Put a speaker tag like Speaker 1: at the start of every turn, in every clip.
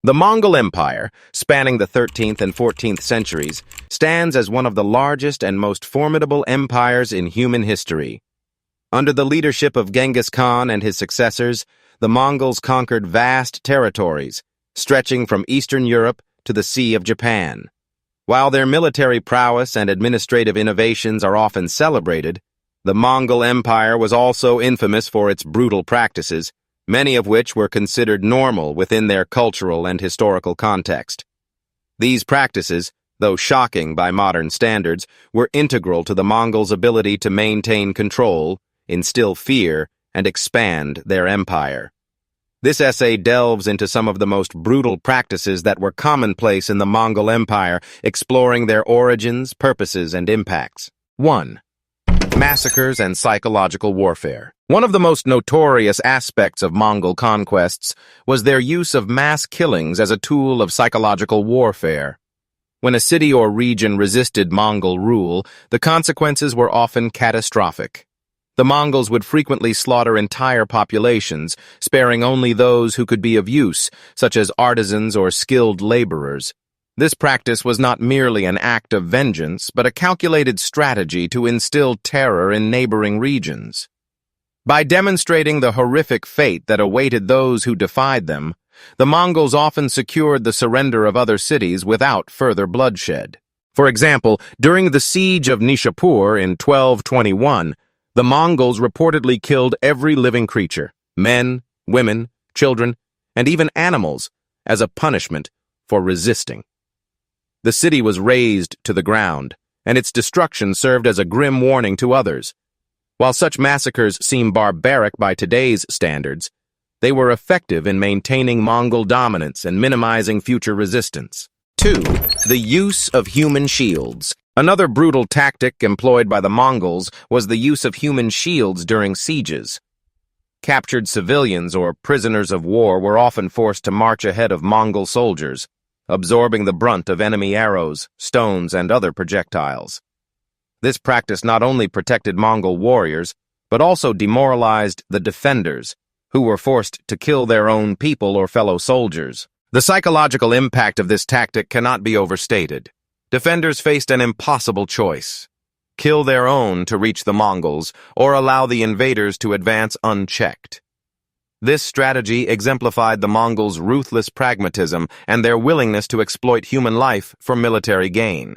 Speaker 1: The Mongol Empire, spanning the 13th and 14th centuries, stands as one of the largest and most formidable empires in human history. Under the leadership of Genghis Khan and his successors, the Mongols conquered vast territories, stretching from Eastern Europe to the Sea of Japan. While their military prowess and administrative innovations are often celebrated, the Mongol Empire was also infamous for its brutal practices, many of which were considered normal within their cultural and historical context. These practices, though shocking by modern standards, were integral to the Mongols' ability to maintain control, instill fear, and expand their empire. This essay delves into some of the most brutal practices that were commonplace in the Mongol Empire, exploring their origins, purposes, and impacts. 1. Massacres and psychological warfare. One of the most notorious aspects of Mongol conquests was their use of mass killings as a tool of psychological warfare. When a city or region resisted Mongol rule, the consequences were often catastrophic. The Mongols would frequently slaughter entire populations, sparing only those who could be of use, such as artisans or skilled laborers. This practice was not merely an act of vengeance, but a calculated strategy to instill terror in neighboring regions. By demonstrating the horrific fate that awaited those who defied them, the Mongols often secured the surrender of other cities without further bloodshed. For example, during the siege of Nishapur in 1221, the Mongols reportedly killed every living creature, men, women, children, and even animals, as a punishment for resisting. The city was razed to the ground, and its destruction served as a grim warning to others. While such massacres seem barbaric by today's standards, they were effective in maintaining Mongol dominance and minimizing future resistance. 2. The use of human shields. Another brutal tactic employed by the Mongols was the use of human shields during sieges. Captured civilians or prisoners of war were often forced to march ahead of Mongol soldiers, absorbing the brunt of enemy arrows, stones, and other projectiles. This practice not only protected Mongol warriors, but also demoralized the defenders, who were forced to kill their own people or fellow soldiers. The psychological impact of this tactic cannot be overstated. Defenders faced an impossible choice: kill their own to reach the Mongols, or allow the invaders to advance unchecked. This strategy exemplified the Mongols' ruthless pragmatism and their willingness to exploit human life for military gain.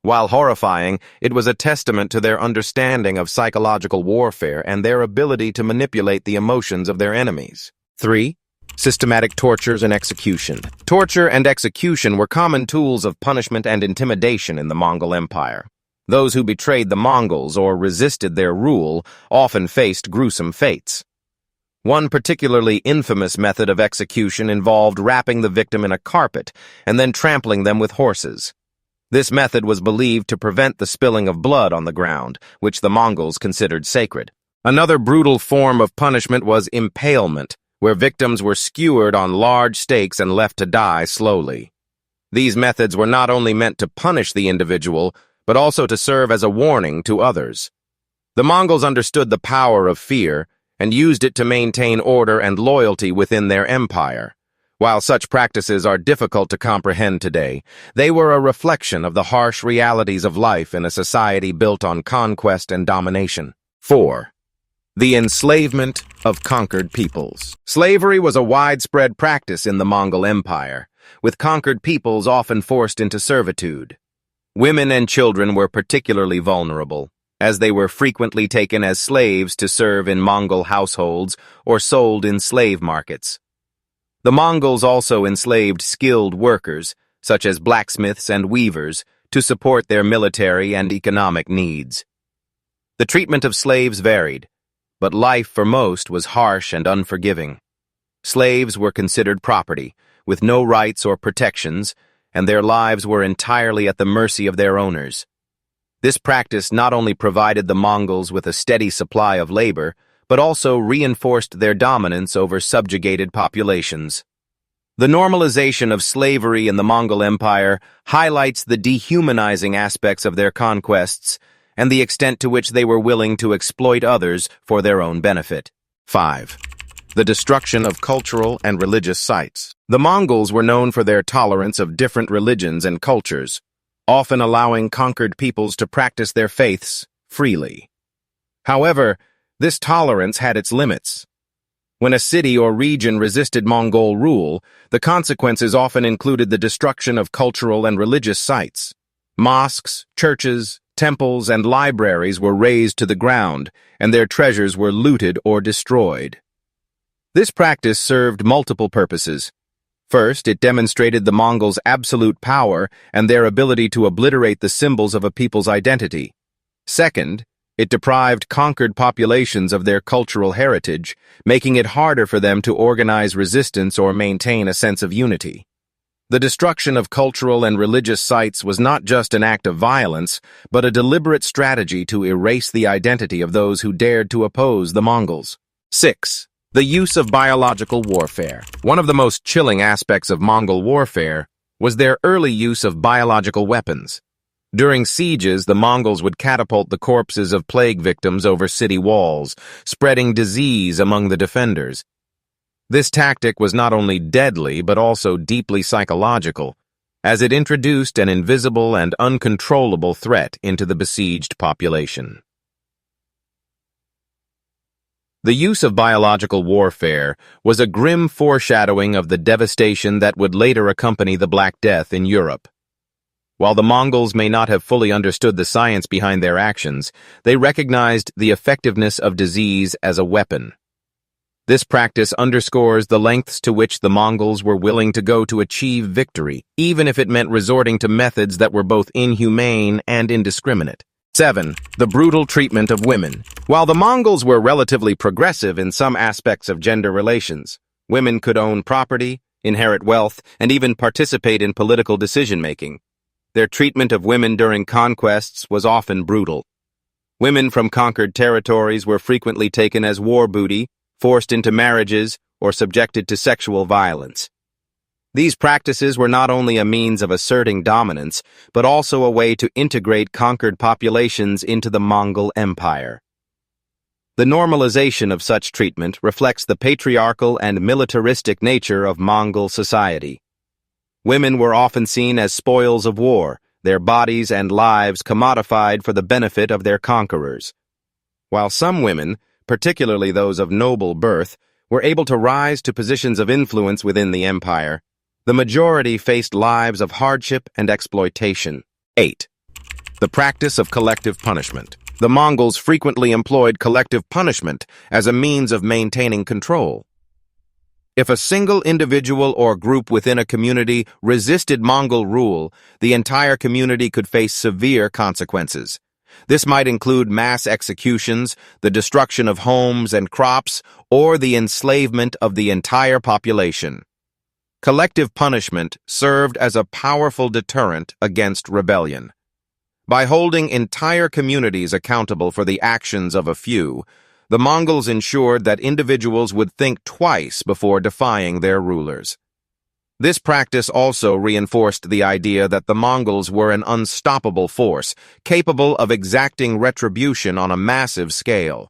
Speaker 1: While horrifying, it was a testament to their understanding of psychological warfare and their ability to manipulate the emotions of their enemies. 3. Systematic tortures and execution. Torture and execution were common tools of punishment and intimidation in the Mongol Empire. Those who betrayed the Mongols or resisted their rule often faced gruesome fates. One particularly infamous method of execution involved wrapping the victim in a carpet and then trampling them with horses. This method was believed to prevent the spilling of blood on the ground, which the Mongols considered sacred. Another brutal form of punishment was impalement, where victims were skewered on large stakes and left to die slowly. These methods were not only meant to punish the individual, but also to serve as a warning to others. The Mongols understood the power of fear and used it to maintain order and loyalty within their empire. While such practices are difficult to comprehend today, they were a reflection of the harsh realities of life in a society built on conquest and domination. 4. The enslavement of conquered peoples. Slavery was a widespread practice in the Mongol Empire, with conquered peoples often forced into servitude. Women and children were particularly vulnerable, as they were frequently taken as slaves to serve in Mongol households or sold in slave markets. The Mongols also enslaved skilled workers, such as blacksmiths and weavers, to support their military and economic needs. The treatment of slaves varied, but life for most was harsh and unforgiving. Slaves were considered property, with no rights or protections, and their lives were entirely at the mercy of their owners. This practice not only provided the Mongols with a steady supply of labor, but also reinforced their dominance over subjugated populations. The normalization of slavery in the Mongol Empire highlights the dehumanizing aspects of their conquests and the extent to which they were willing to exploit others for their own benefit. 5. the destruction of cultural and religious sites. The Mongols were known for their tolerance of different religions and cultures, often allowing conquered peoples to practice their faiths freely. However, this tolerance had its limits. When a city or region resisted Mongol rule, the consequences often included the destruction of cultural and religious sites. Mosques, churches, temples, and libraries were razed to the ground, and their treasures were looted or destroyed. This practice served multiple purposes. First, it demonstrated the Mongols' absolute power and their ability to obliterate the symbols of a people's identity. Second, it deprived conquered populations of their cultural heritage, making it harder for them to organize resistance or maintain a sense of unity. The destruction of cultural and religious sites was not just an act of violence, but a deliberate strategy to erase the identity of those who dared to oppose the Mongols. 6. The use of biological warfare. One of the most chilling aspects of Mongol warfare was their early use of biological weapons. During sieges, the Mongols would catapult the corpses of plague victims over city walls, spreading disease among the defenders. This tactic was not only deadly but also deeply psychological, as it introduced an invisible and uncontrollable threat into the besieged population. The use of biological warfare was a grim foreshadowing of the devastation that would later accompany the Black Death in Europe. While the Mongols may not have fully understood the science behind their actions, they recognized the effectiveness of disease as a weapon. This practice underscores the lengths to which the Mongols were willing to go to achieve victory, even if it meant resorting to methods that were both inhumane and indiscriminate. 7. The brutal treatment of women. While the Mongols were relatively progressive in some aspects of gender relations, women could own property, inherit wealth, and even participate in political decision-making. Their treatment of women during conquests was often brutal. Women from conquered territories were frequently taken as war booty, forced into marriages, or subjected to sexual violence. These practices were not only a means of asserting dominance, but also a way to integrate conquered populations into the Mongol Empire. The normalization of such treatment reflects the patriarchal and militaristic nature of Mongol society. Women were often seen as spoils of war, their bodies and lives commodified for the benefit of their conquerors. While some women, particularly those of noble birth, were able to rise to positions of influence within the empire, the majority faced lives of hardship and exploitation. 8. The practice of collective punishment. The Mongols frequently employed collective punishment as a means of maintaining control. If a single individual or group within a community resisted Mongol rule, the entire community could face severe consequences. This might include mass executions, the destruction of homes and crops, or the enslavement of the entire population. Collective punishment served as a powerful deterrent against rebellion. By holding entire communities accountable for the actions of a few, the Mongols ensured that individuals would think twice before defying their rulers. This practice also reinforced the idea that the Mongols were an unstoppable force, capable of exacting retribution on a massive scale.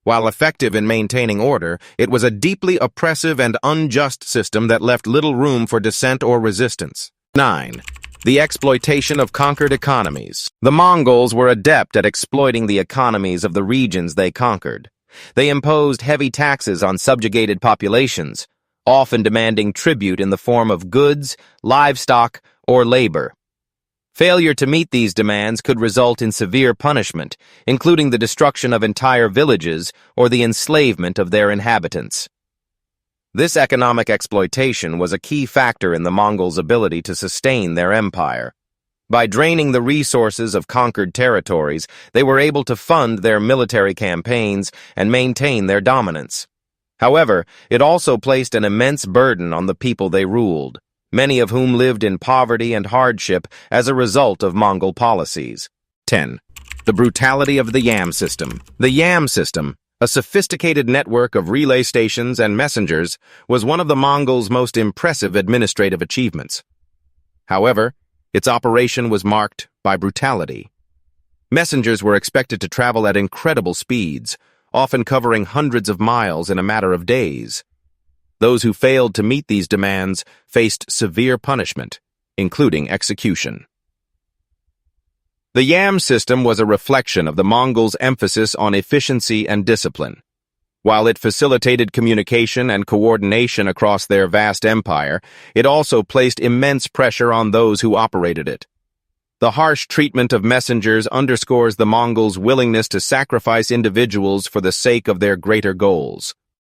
Speaker 1: While effective in maintaining order, it was a deeply oppressive and unjust system that left little room for dissent or resistance. 9. The exploitation of conquered economies. The Mongols were adept at exploiting the economies of the regions they conquered. They imposed heavy taxes on subjugated populations, often demanding tribute in the form of goods, livestock, or labor. Failure to meet these demands could result in severe punishment, including the destruction of entire villages or the enslavement of their inhabitants. This economic exploitation was a key factor in the Mongols' ability to sustain their empire. By draining the resources of conquered territories, they were able to fund their military campaigns and maintain their dominance. However, it also placed an immense burden on the people they ruled, many of whom lived in poverty and hardship as a result of Mongol policies. 10. The brutality of the Yam system. The Yam system, a sophisticated network of relay stations and messengers, was one of the Mongols' most impressive administrative achievements. However, its operation was marked by brutality. Messengers were expected to travel at incredible speeds, often covering hundreds of miles in a matter of days. Those who failed to meet these demands faced severe punishment, including execution. The Yam system was a reflection of the Mongols' emphasis on efficiency and discipline. While it facilitated communication and coordination across their vast empire, it also placed immense pressure on those who operated it. The harsh treatment of messengers underscores the Mongols' willingness to sacrifice individuals for the sake of their greater goals.